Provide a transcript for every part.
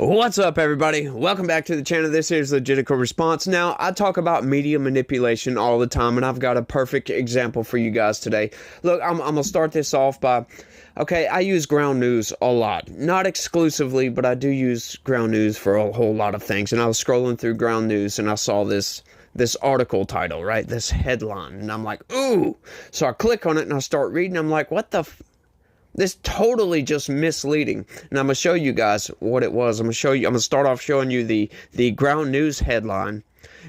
What's up, everybody? Welcome back to the channel. This is Legitical Response. Now, I talk about media manipulation all the time, and I've got a perfect example for you guys today. Look, I'm going to start this off by, okay, I use Ground News a lot. Not exclusively, but I do use Ground News for a whole lot of things. And I was scrolling through Ground News, and I saw this article title, right? This headline, and I'm like, ooh. So I click on it, and I start reading. I'm like, what the This totally just misleading. And I'm going to show you guys what it was. I'm going to start off showing you the Ground News headline,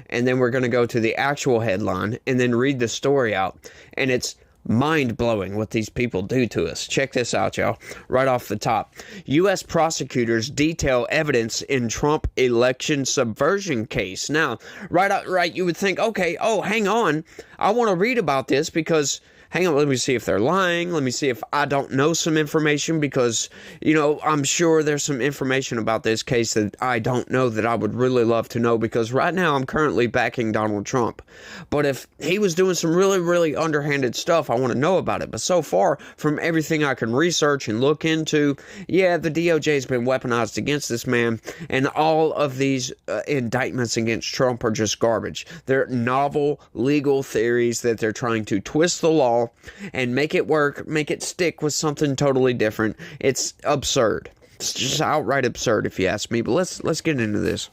and then we're going to go to the actual headline and then read the story out. And it's mind-blowing what these people do to us. Check this out, y'all. Right off the top. U.S. prosecutors detail evidence in Trump election subversion case. Now, right, you would think, okay, oh, hang on. I want to read about this because, hang on, let me see if they're lying. Let me see if I don't know some information because, you know, I'm sure there's some information about this case that I don't know that I would really love to know because right now I'm currently backing Donald Trump. But if he was doing some really, really underhanded stuff, I want to know about it. But so far, from everything I can research and look into, yeah, the DOJ has been weaponized against this man, and all of these indictments against Trump are just garbage. They're novel legal theories that they're trying to twist the law and make it work, make it stick with something totally different. It's absurd. It's just outright absurd if you ask me, but let's get into this.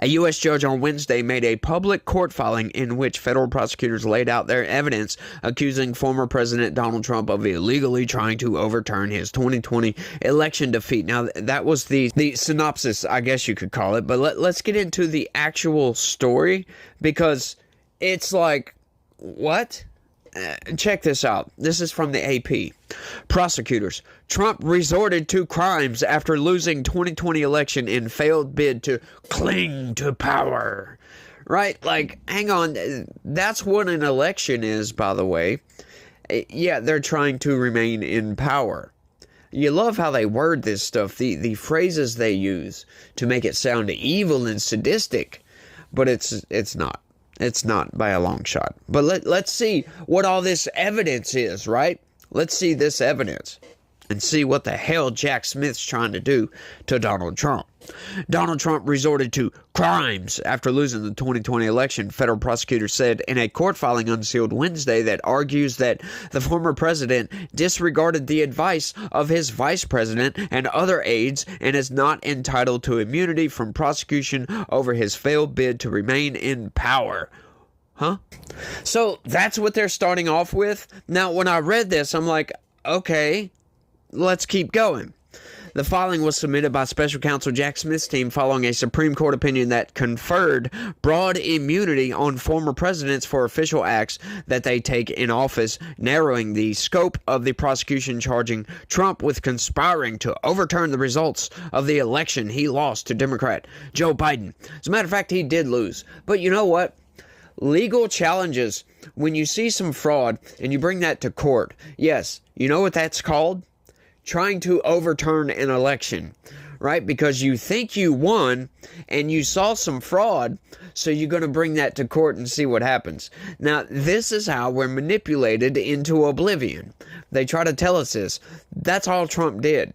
A U.S. judge on Wednesday made a public court filing in which federal prosecutors laid out their evidence accusing former President Donald Trump of illegally trying to overturn his 2020 election defeat. Now, that was the synopsis, I guess you could call it, but let's get into the actual story because it's like, what? Check this out. This is from the AP. Prosecutors. Trump resorted to crimes after losing 2020 election in failed bid to cling to power. Right? Like, hang on. That's what an election is, by the way. Yeah, they're trying to remain in power. You love how they word this stuff. The phrases they use to make it sound evil and sadistic. But it's not. It's not by a long shot. But let's see what all this evidence is, right? Let's see this evidence and see what the hell Jack Smith's trying to do to Donald Trump. Donald Trump resorted to crimes after losing the 2020 election, federal prosecutors said in a court filing unsealed Wednesday that argues that the former president disregarded the advice of his vice president and other aides and is not entitled to immunity from prosecution over his failed bid to remain in power. Huh? So that's what they're starting off with. Now, when I read this, I'm like, okay, let's keep going. The filing was submitted by Special Counsel Jack Smith's team following a Supreme Court opinion that conferred broad immunity on former presidents for official acts that they take in office, narrowing the scope of the prosecution charging Trump with conspiring to overturn the results of the election he lost to Democrat Joe Biden. As a matter of fact, he did lose. But you know what? Legal challenges, when you see some fraud and you bring that to court, yes, you know what that's called? Trying to overturn an election, right? Because you think you won and you saw some fraud, so you're going to bring that to court and see what happens. Now, this is how we're manipulated into oblivion. They try to tell us this. That's all Trump did,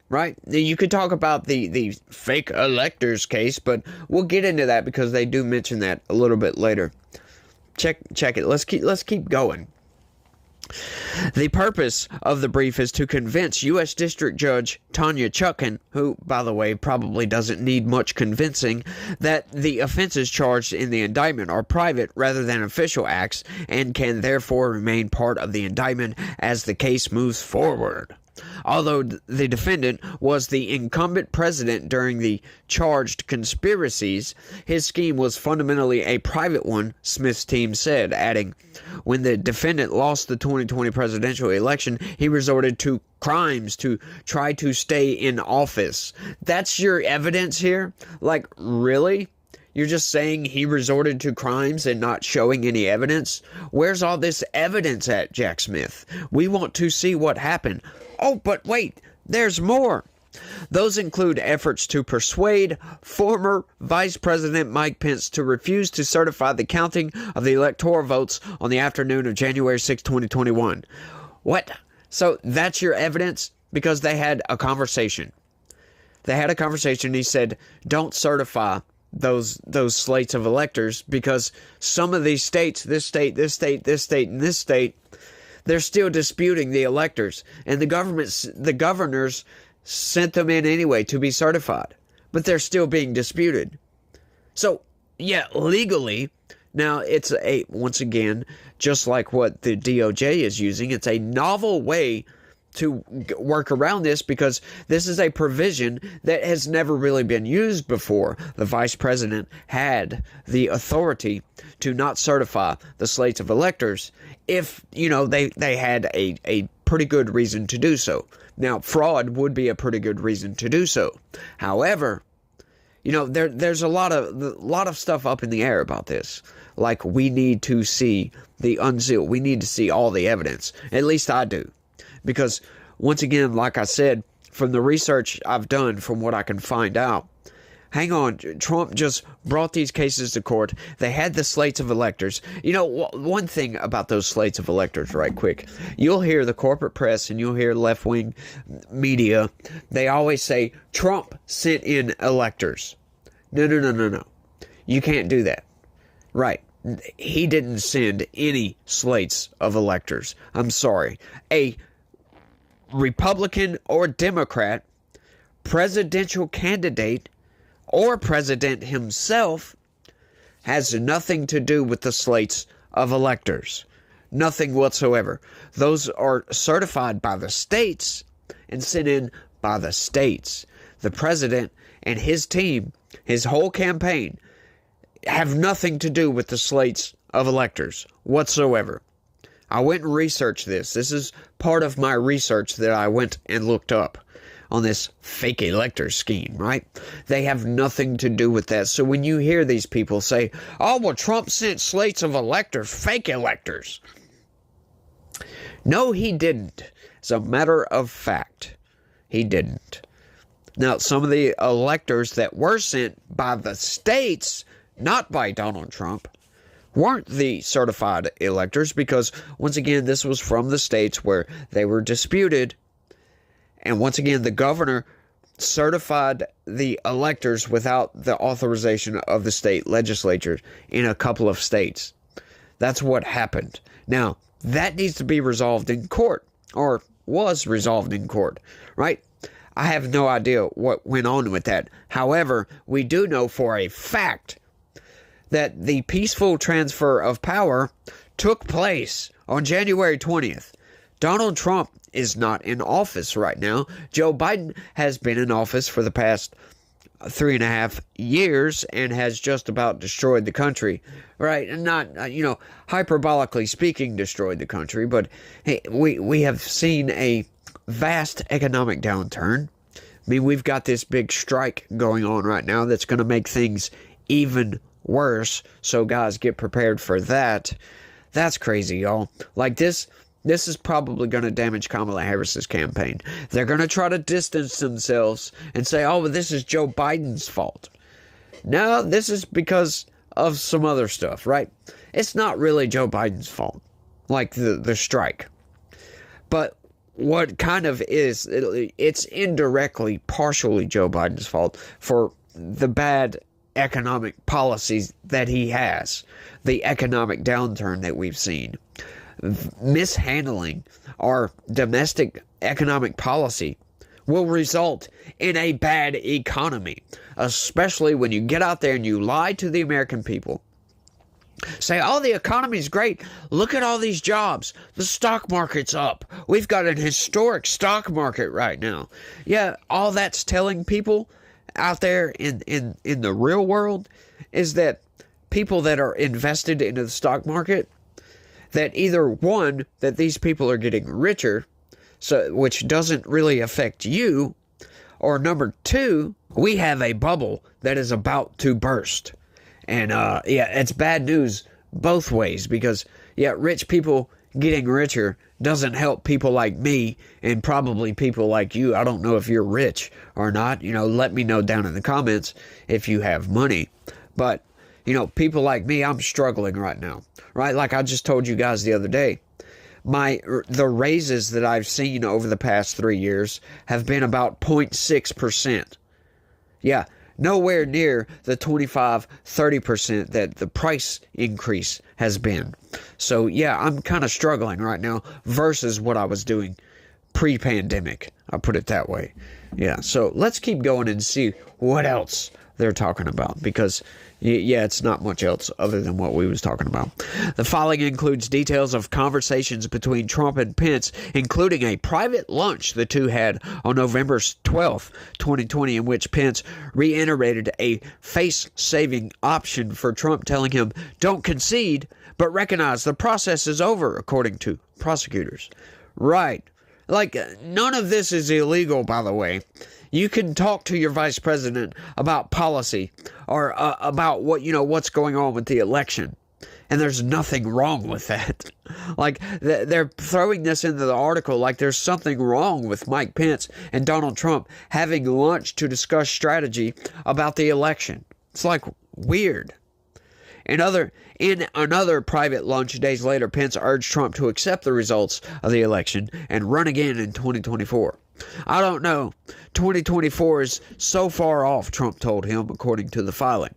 right? You could talk about the fake electors case, but we'll get into that because they do mention that a little bit later. Check it. Let's keep going. The purpose of the brief is to convince U.S. District Judge Tanya Chutkan, who, by the way, probably doesn't need much convincing, that the offenses charged in the indictment are private rather than official acts and can therefore remain part of the indictment as the case moves forward. Although the defendant was the incumbent president during the charged conspiracies, his scheme was fundamentally a private one, Smith's team said, adding, when the defendant lost the 2020 presidential election, he resorted to crimes to try to stay in office. That's your evidence here? Like, really? You're just saying he resorted to crimes and not showing any evidence? Where's all this evidence at, Jack Smith? We want to see what happened. Oh, but wait, there's more. Those include efforts to persuade former Vice President Mike Pence to refuse to certify the counting of the electoral votes on the afternoon of January 6, 2021. What? So that's your evidence? Because they had a conversation. They had a conversation and he said, don't certify those slates of electors because some of these states, this state, this state, this state, and this state, they're still disputing the electors. And the governors sent them in anyway to be certified. But they're still being disputed. So, yeah, legally, now it's once again, just like what the DOJ is using, it's a novel way to work around this because this is a provision that has never really been used before. The vice president had the authority to not certify the slates of electors if, they had a pretty good reason to do so. Now, fraud would be a pretty good reason to do so. However, there's a lot of stuff up in the air about this. Like, we need to see the unsealed. We need to see all the evidence. At least I do. Because, once again, like I said, from the research I've done, from what I can find out, hang on, Trump just brought these cases to court. They had the slates of electors. One thing about those slates of electors, right quick, you'll hear the corporate press and you'll hear left-wing media. They always say, Trump sent in electors. No. You can't do that. Right. He didn't send any slates of electors. I'm sorry. A Republican or Democrat presidential candidate or president himself has nothing to do with the slates of electors. Nothing whatsoever. Those are certified by the states and sent in by the states. The president and his team, his whole campaign, have nothing to do with the slates of electors whatsoever. I went and researched this. This is part of my research that I went and looked up on this fake elector scheme, right? They have nothing to do with that. So when you hear these people say, oh, well, Trump sent slates of electors, fake electors. No, he didn't. As a matter of fact, he didn't. Now, some of the electors that were sent by the states, not by Donald Trump, weren't the certified electors because, once again, this was from the states where they were disputed. And once again, the governor certified the electors without the authorization of the state legislatures in a couple of states. That's what happened. Now, that needs to be resolved in court, or was resolved in court, right? I have no idea what went on with that. However, we do know for a fact that the peaceful transfer of power took place on January 20th. Donald Trump is not in office right now. Joe Biden has been in office for the past 3.5 years and has just about destroyed the country, right? And not, hyperbolically speaking, destroyed the country, but hey, we have seen a vast economic downturn. I mean, we've got this big strike going on right now that's going to make things even worse. So guys, get prepared for that. That's crazy, y'all. Like this is probably going to damage Kamala Harris's campaign. They're going to try to distance themselves and say, oh, well, this is Joe Biden's fault. No, this is because of some other stuff, right? It's not really Joe Biden's fault, like the strike. But what kind of is, it's indirectly, partially Joe Biden's fault for the bad economic policies that he has, the economic downturn that we've seen. Mishandling our domestic economic policy will result in a bad economy, especially when you get out there and you lie to the American people. Say, oh, the economy's great. Look at all these jobs. The stock market's up. We've got an historic stock market right now. Yeah, all that's telling people out there in the real world is that people that are invested into the stock market, that either one, that these people are getting richer, so which doesn't really affect you, or number two, we have a bubble that is about to burst. And it's bad news both ways because rich people getting richer doesn't help people like me and probably people like you. I don't know if you're rich or not. Let me know down in the comments if you have money. But, people like me, I'm struggling right now, right? Like I just told you guys the other day, the raises that I've seen over the past 3 years have been about 0.6%. Yeah, nowhere near the 25-30% that the price increase has been. So yeah, I'm kind of struggling right now versus what I was doing pre-pandemic. I'll put it that way. Yeah, so let's keep going and see what else they're talking about, because yeah, it's not much else other than what we was talking about. The following includes details of conversations between Trump and Pence, including a private lunch the two had on November 12th, 2020, in which Pence reiterated a face-saving option for Trump, telling him, "Don't concede, but recognize the process is over," according to prosecutors. Right. Like, none of this is illegal, by the way. You can talk to your vice president about policy or about what's going on with the election. And there's nothing wrong with that. Like, they're throwing this into the article like there's something wrong with Mike Pence and Donald Trump having lunch to discuss strategy about the election. It's like weird. In another private lunch days later, Pence urged Trump to accept the results of the election and run again in 2024. "I don't know. 2024 is so far off," Trump told him, according to the filing.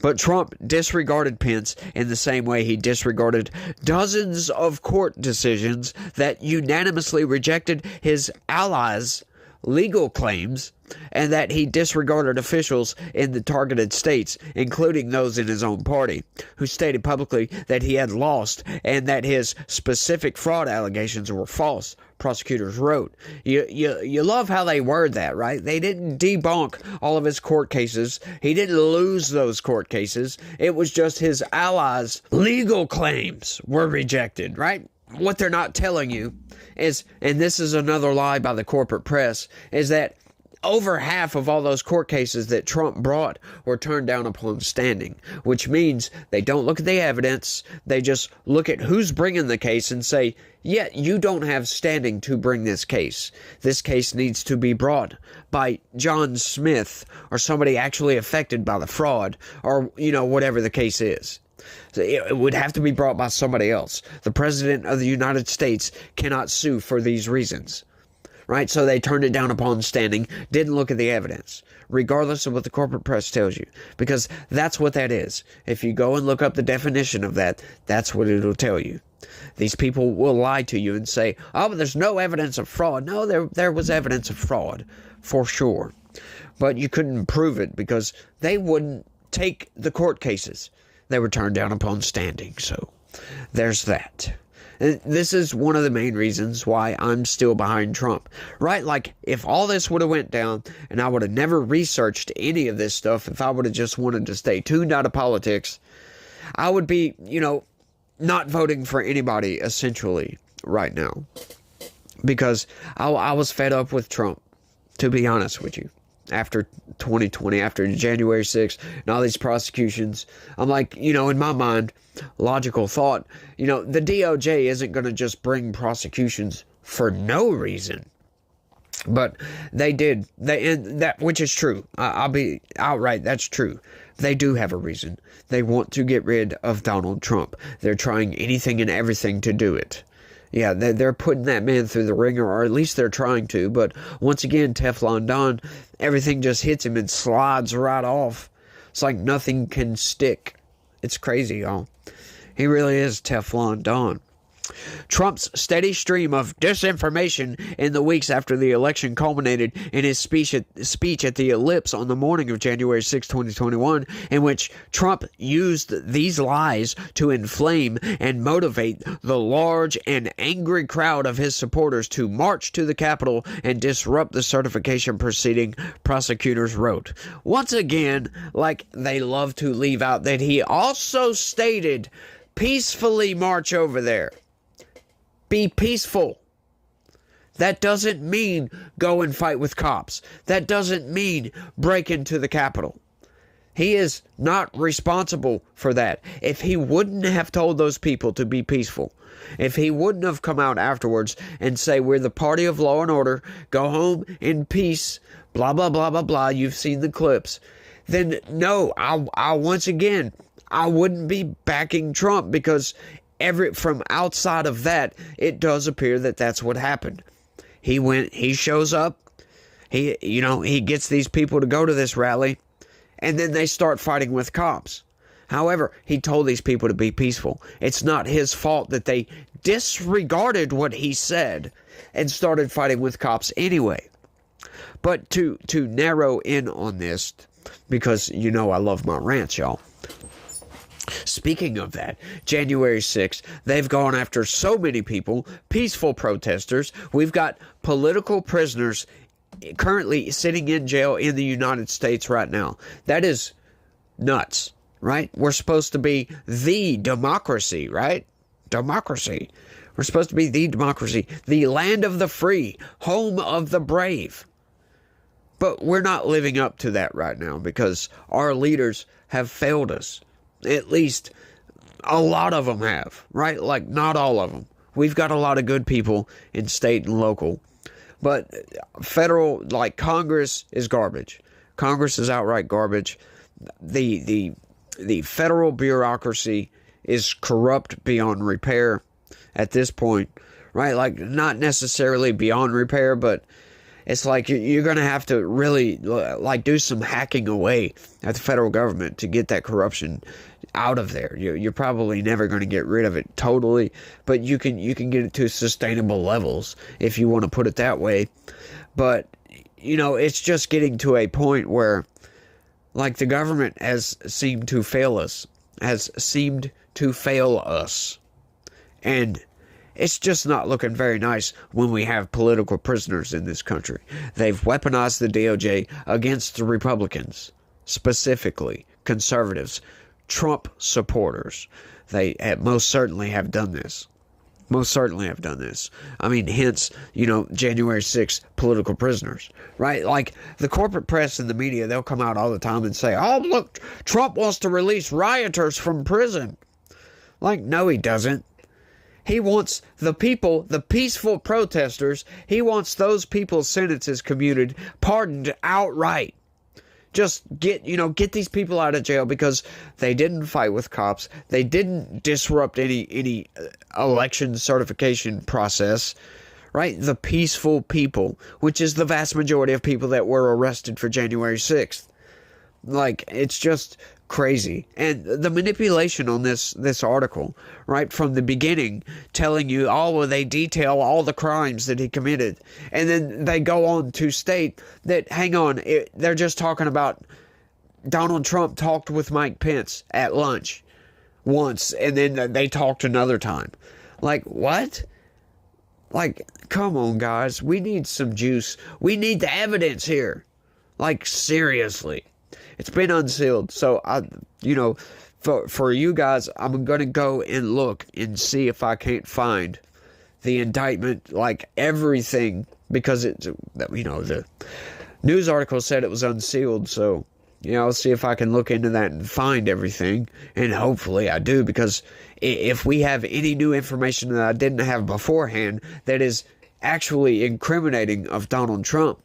But Trump disregarded Pence in the same way he disregarded dozens of court decisions that unanimously rejected his allies' legal claims, and that he disregarded officials in the targeted states, including those in his own party, who stated publicly that he had lost and that his specific fraud allegations were false, prosecutors wrote. You love how they word that, right? They didn't debunk all of his court cases. He didn't lose those court cases. It was just his allies' legal claims were rejected, right? What they're not telling you is, and this is another lie by the corporate press, is that over half of all those court cases that Trump brought were turned down upon standing, which means they don't look at the evidence. They just look at who's bringing the case and say, yeah, you don't have standing to bring this case. This case needs to be brought by John Smith or somebody actually affected by the fraud, or, whatever the case is. It would have to be brought by somebody else. The President of the United States cannot sue for these reasons. Right? So they turned it down upon standing, didn't look at the evidence, regardless of what the corporate press tells you, because that's what that is. If you go and look up the definition of that, that's what it'll tell you. These people will lie to you and say, "Oh, but there's no evidence of fraud." No, there was evidence of fraud, for sure. But you couldn't prove it because they wouldn't take the court cases. They were turned down upon standing. So there's that. This is one of the main reasons why I'm still behind Trump, right? Like, if all this would have went down and I would have never researched any of this stuff, if I would have just wanted to stay tuned out of politics, I would be, not voting for anybody essentially right now, because I was fed up with Trump, to be honest with you. After 2020, after January 6th, and all these prosecutions, I'm like, in my mind, logical thought, the DOJ isn't going to just bring prosecutions for no reason. But they did, which is true. I'll be outright, that's true. They do have a reason. They want to get rid of Donald Trump. They're trying anything and everything to do it. Yeah, they're putting that man through the ringer, or at least they're trying to. But once again, Teflon Don, everything just hits him and slides right off. It's like nothing can stick. It's crazy, y'all. He really is Teflon Don. Trump's steady stream of disinformation in the weeks after the election culminated in his speech at the Ellipse on the morning of January 6, 2021, in which Trump used these lies to inflame and motivate the large and angry crowd of his supporters to march to the Capitol and disrupt the certification proceeding, prosecutors wrote. Once again, like they love to leave out that he also stated, peacefully march over there. Be peaceful. That doesn't mean go and fight with cops. That doesn't mean break into the Capitol. He is not responsible for that. If he wouldn't have told those people to be peaceful, if he wouldn't have come out afterwards and say, we're the party of law and order, go home in peace, blah, blah, blah, blah, blah, you've seen the clips, then no, I once again, I wouldn't be backing Trump, because from outside of that, it does appear that that's what happened. He shows up, He gets these people to go to this rally, and then they start fighting with cops. However, he told these people to be peaceful. It's not his fault that they disregarded what he said and started fighting with cops anyway. But to narrow in on this, because I love my rants, y'all. Speaking of that, January 6th, they've gone after so many people, peaceful protesters. We've got political prisoners currently sitting in jail in the United States right now. That is nuts, right? We're supposed to be the democracy, right? Democracy. We're supposed to be the democracy, the land of the free, home of the brave. But we're not living up to that right now because our leaders have failed us. At least a lot of them have, right? Like, not all of them. We've got a lot of good people in state and local. But federal, like Congress, is garbage. Congress is outright garbage. The federal bureaucracy is corrupt beyond repair at this point, right? Like, not necessarily beyond repair, but it's like you're going to have to really do some hacking away at the federal government to get that corruption out of there. You're probably never going to get rid of it totally, but you can get it to sustainable levels if you want to put it that way. But it's just getting to a point where the government has seemed to fail us, and it's just not looking very nice when we have political prisoners in this country. They've weaponized the DOJ against the Republicans, specifically conservatives, Trump supporters. They most certainly have done this. I mean, hence, January 6th, political prisoners, right? Like, the corporate press and the media, they'll come out all the time and say, oh, look, Trump wants to release rioters from prison. Like, no, he doesn't. He wants the people, the peaceful protesters, he wants those people's sentences commuted, pardoned outright. Just get these people out of jail because they didn't fight with cops. They didn't disrupt any election certification process, right? The peaceful people, which is the vast majority of people that were arrested for January 6th. Like, it's just crazy. And the manipulation on this article, right from the beginning, telling you, they detail all the crimes that he committed. And then they go on to state that, they're just talking about Donald Trump talked with Mike Pence at lunch once, and then they talked another time. Like, what? Like, come on, guys. We need some juice. We need the evidence here. Like, seriously. It's been unsealed, so for you guys, I'm going to go and look and see if I can't find the indictment, like everything, because the news article said it was unsealed, so, I'll see if I can look into that and find everything, and hopefully I do, because if we have any new information that I didn't have beforehand that is actually incriminating of Donald Trump,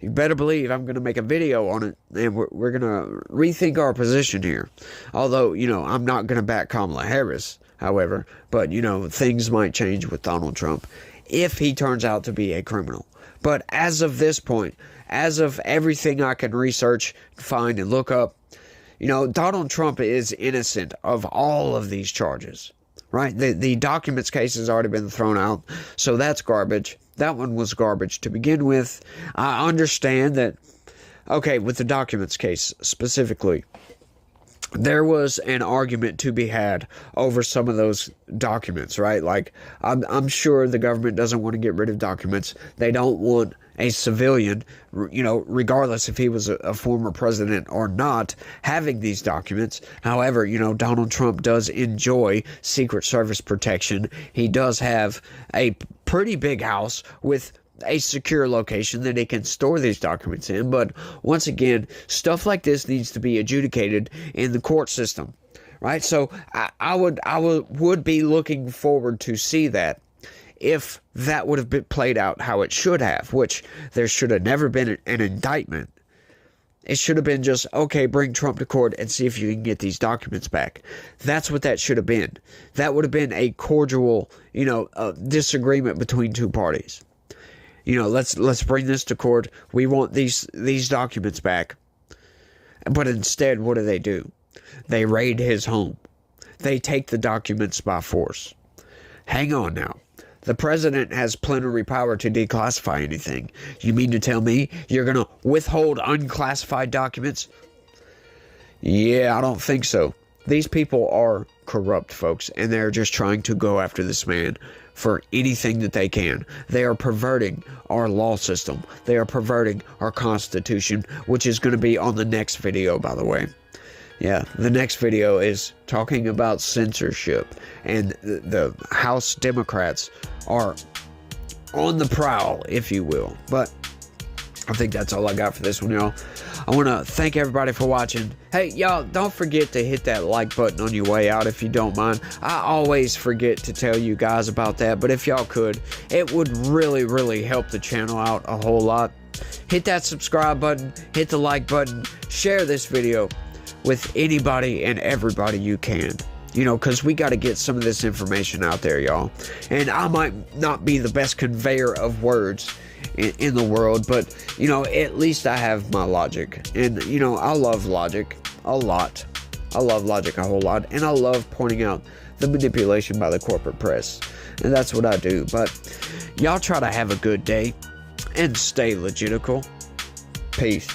you better believe I'm going to make a video on it, and we're going to rethink our position here. Although, I'm not going to back Kamala Harris, however, but, things might change with Donald Trump if he turns out to be a criminal. But as of this point, as of everything I can research, find, and look up, Donald Trump is innocent of all of these charges, right? The documents case has already been thrown out, so that's garbage. That one was garbage to begin with. I understand that, with the documents case specifically, there was an argument to be had over some of those documents, right? Like, I'm sure the government doesn't want to get rid of documents. They don't want a civilian, regardless if he was a former president or not, having these documents. However, Donald Trump does enjoy Secret Service protection. He does have a pretty big house with a secure location that he can store these documents in. But once again, stuff like this needs to be adjudicated in the court system, right? So I would be looking forward to see that, if that would have been played out how it should have, which there should have never been an indictment. It should have been just, bring Trump to court and see if you can get these documents back. That's what that should have been. That would have been a cordial, disagreement between two parties. let's bring this to court. We want these documents back. But instead, what do? They raid his home. They take the documents by force. Hang on now. The president has plenary power to declassify anything. You mean to tell me you're going to withhold unclassified documents? Yeah, I don't think so. These people are corrupt, folks, and they're just trying to go after this man for anything that they can. They are perverting our law system. They are perverting our Constitution, which is going to be on the next video, by the way. Yeah, the next video is talking about censorship, and the House Democrats are on the prowl, if you will. But I think that's all I got for this one, y'all. I want to thank everybody for watching. Hey, y'all, don't forget to hit that like button on your way out if you don't mind. I always forget to tell you guys about that, but if y'all could, it would really, really help the channel out a whole lot. Hit that subscribe button, hit the like button, share this video with anybody and everybody you can. Because we got to get some of this information out there, y'all. And I might not be the best conveyor of words in the world, but at least I have my logic, and I love logic a lot. I love logic a whole lot, and I love pointing out the manipulation by the corporate press, and that's what I do. But y'all try to have a good day and stay legitical. Peace.